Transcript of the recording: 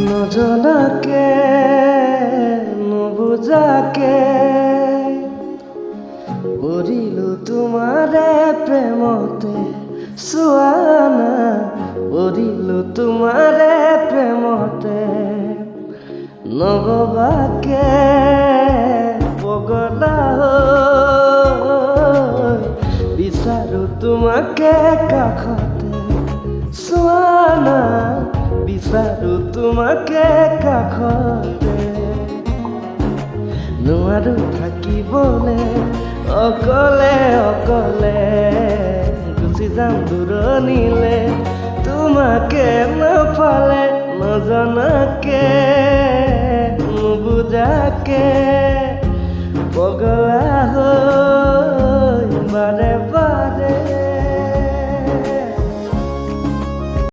নজনাকে নুবুজাকে পৰিলো তোমাৰে প্ৰেমতে চোৱানা পৰিলো তোমাৰে প্ৰেমতে নগবাকে পগলা হৈ বিচাৰো তোমাকে কাষতে চোৱানা বিচাৰো তোমাকে কাষতে নোৱাৰো থাকিবলে অকলে অকলে গুচি যাম দূৰণিলে তোমাকে নাপালে নজনাকে নুবুজাকে পগলা হৈ বাৰে বাৰে